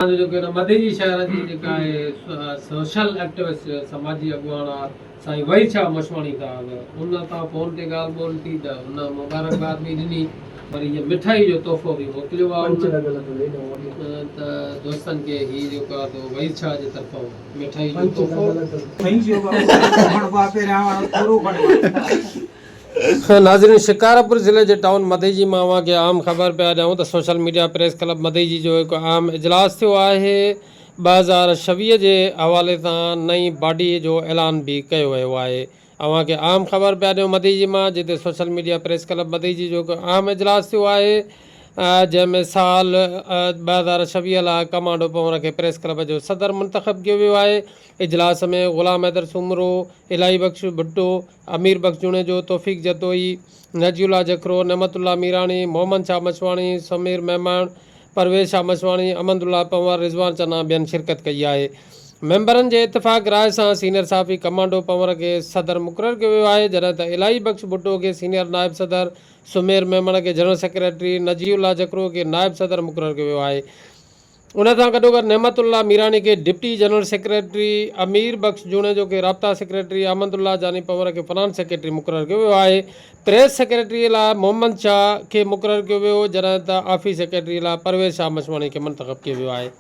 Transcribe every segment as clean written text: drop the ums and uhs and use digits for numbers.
जो के मधेजी शहर जी जेका है सोशल एक्टिविस्ट समाजी अगवाना साईं वही छा मशवाणी था उन ता फोन ते गाल बोल थी त उन मुबारकबाद भी दिनी पर ये मिठाई जो तोहफो भी मोकिलियो आहे त दोस्तन के ही जो का तो वही छा जे तरफों मिठाई जो तोहफो नाज़रीन शिकारपुर ज़िले के टाउन मधेजी में अवां खे आम ख़बर पिया ॾियूं त सोशल मीडिया प्रेस क्लब मधेजी जो हिकु आम इजलास थियो आहे 2026 जे हवाले सां नई बॉडी जो ऐलान भी कयो वियो आहे। अवां खे आम ख़बर पिया ॾियूं मधेजी मां जिते सोशल मीडिया प्रेस क्लब मधेजी जो हिकु आम इजलास थियो आहे जंहिंमें साल 2026 लाइ कमांडो पवर खे प्रेस क्लब जो सदर मुंतख़ब कयो वियो आहे। इजलास में ग़ुलाम हैदर सुमरो, इलाही बख्श भुट्टो, अमीर बख्श जुणेजो, तौफ़ीक जतोई, नजीउल्ला जखरो, नेमतुल्ला मीरानी, मोहम्मद शाह मछवाणी, समीर मेहमान, परवेज़ शाह मछवाणी, अमनदुल्ला पंवर, रिज़वान चन्ना ॿियनि शिरकत कई आहे। मेंबरनि जे इतफ़ाक़ राय सां सीनियर साफ़ी कमांडो पंवर खे सदर मुक़ररु कयो वियो आहे जॾहिं त इलाही बख्श भुट्टो खे सीनियर नायब सदर, सुमेर मेमण खे जनरल सेक्रेटरी, नजीउल्ला जखरो खे नायब सदर मुक़ररु कयो वियो आहे। उन सां गॾोगॾु नेमतुल्ला मीरानी खे डिप्टी जनरल सेक्रेटरी, अमीर बख्श जुणेजो खे राब्ता सेक्रेटरी, अहमदुल्ला जानी पंवर खे फाइनेंस सेक्रेटरी मुक़ररु कयो वियो आहे। प्रेस सेक्रेटरीअ लाइ मोहम्मद शाह खे मुक़ररु कयो वियो जॾहिं त ऑफिस सेक्रेटरीअ लाइ परवेज़ शाह मछवाणी खे मुंतख़ब कयो वियो आहे।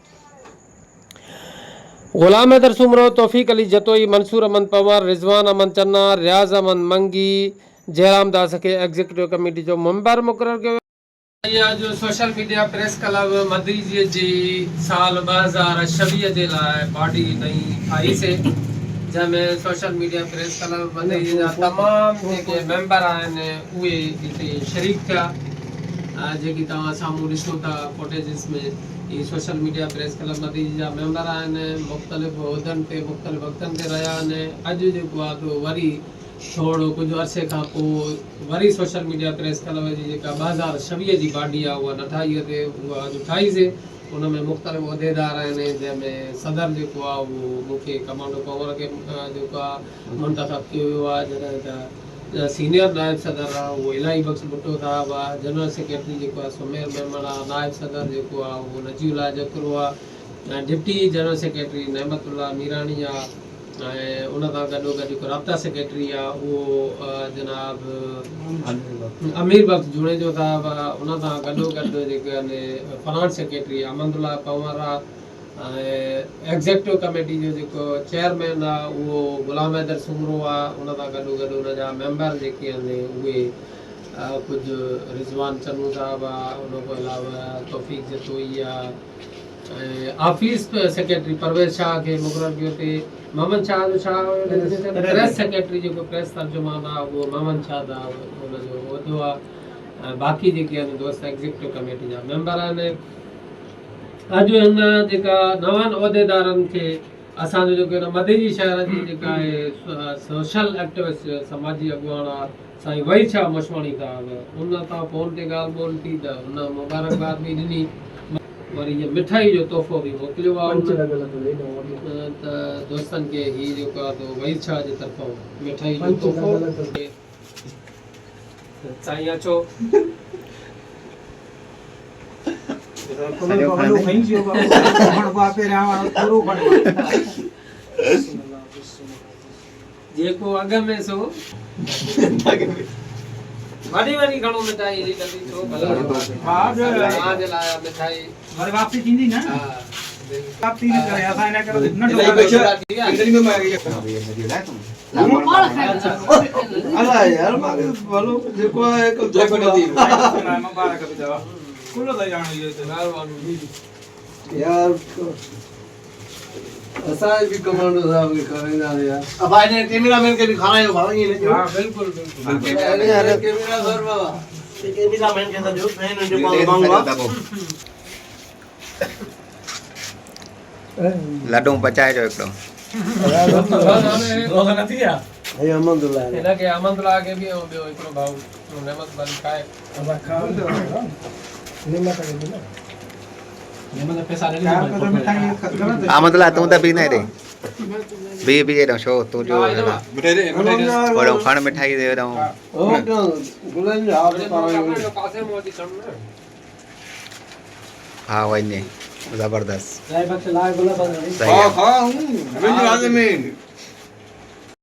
ग़ुलाम हैदर सुमरो, तौफ़ीक अली जतोई, मंसूर अहमद पंवर, रिज़वान अहमद चन्ना, रियाज़ अहमद मंगी, जयराम दास खे एग्जीक्यूटिव कमेटी जो मेंबर मुक़ररु कयो। जो सोशल मीडिया प्रेस क्लब मधेजी जी साल 2026 जे लाइ बॉडी नई आई से जंहिंमें सोशल मीडिया प्रेस क्लब मधेजी जा तमामु जेके मेंबर आहिनि उहे हिते शरीक थिया जेकी तव्हां साम्हूं ॾिसो था फुटेजिस में ही सोशल मीडिया प्रेस क्लब मधेजी जा मेंबर आहिनि मुख़्तलिफ़ उहिदनि ते मुख़्तलिफ़ वक़्तनि ते रहिया आहिनि। अॼु जेको आहे तो वरी थोरो कुझु अरसे खां पोइ वरी सोशल मीडिया प्रेस क्लब जी जेका 2026 जी बॉडी आहे उहा न ठाही ते उहा अॼु ठाहीसीं। उन में मुख़्तलिफ़ उहिदेदार आहिनि जंहिंमें सदर जेको आहे उहो मूंखे कमांडो पंवर खे जेको आहे मुंतख़ब कयो वियो आहे जॾहिं त सीनियर नायब सदर आहे उहो इलाही बख्श भुट्टो साहिबु आहे। जनरल सेक्रेटरी जेको आहे सुमेर मेमण आहे। नायब सदर जेको आहे उहो नजीउल्ला जखरो आहे। Deputy general secretary Nematullah Mirani आहे ऐं उन सां गॾोगॾु जेको राब्ता सेक्रेटरी आहे उहो जनाब अमीर बख्श जुणेजो साहिबु आहे। उन सां गॾोगॾु जेके आहिनि फाइनेंस सेक्रेटरी अहमदुल्ला पंवर आहे ऐं एग्ज़ीक्यूटिव कमेटी जो जेको चेयरमैन आहे उहो ग़ुलाम हैदर सुमरो आहे। उन सां गॾोगॾु उन जा मेंबर जेके आहिनि उहे कुझु रिज़वान चन्नू साहिबु आहे। उन खां अलावा तौफ़ीक जतोई आहे। ऑफिस सेक्रेटरी परवेज़ शाह खे मुक़ररु कयो ते मोहम्मद शाह जो छा प्रेस सेक्रेटरी जेको प्रेस तर्जुमान आहे उहो मोहम्मद शाह दा उनजो उहिदो आहे। बाक़ी जेके आहिनि दोस्त एग्ज़ीक्यूटिव कमेटी जा मेंबर आहिनि। अॼु हिन जेका नवनि उहिदेदारनि खे असांजो जेको मधेजी शहर जी जेका आहे सोशल एक्टिविस्ट समाजी अगवाना साईं वही छा मशवाणी था उन तां फोन ते ॻाल्हि ॿोल थी त उन मुबारकबाद भी ॾिनी वरी ये मिठाई जो तोहफ़ो भी मोकिलियो आहे त दोस्तनि खे ही जेको आहे तो वही छा जे तरफ़ों मिठाई जो तोहफ़ो साईं अचो जेको अॻ में सो वॾी वॾी खणो मिठाई जी जल्दी छो भला जे लाइ मिठाई वरी वापसी थींदी न वापसी न करे असां इन करे इंदरी में मार गया अला यार मां बोलो जेको है एक जेको नदी मुबारक भी दवा कुल दई जानो ये यार असां भी कमांडो साहब के करेंगे यार अब आने कैमरामैन के भी खाना है भाई ये ले हां बिल्कुल बिल्कुल अरे कैमरा सर बाबा कैमरामैन के साथ जो मैं जो मांगूंगा लड्डू पचाए जो एकदम रोग न थिया हे अहमदुल्ला इना के अहमदुल्ला के भी हो बियो एकरो भाऊ नेमत बन खाए अब खाओ नेमत के ना नेमत पैसा ले ले अहमदुल्ला तू तो पीना रे भी दे दो शो तू जो मिठाई दे बड़ो खान मिठाई दे रहा हूं ओ क्यों गुलाम जी आप पासे में वाली कम ना हां वही ने जबरदस्त लाइव बक्स लाइव बोला बंद नहीं सही है हाँ, बिल्कुल आदमी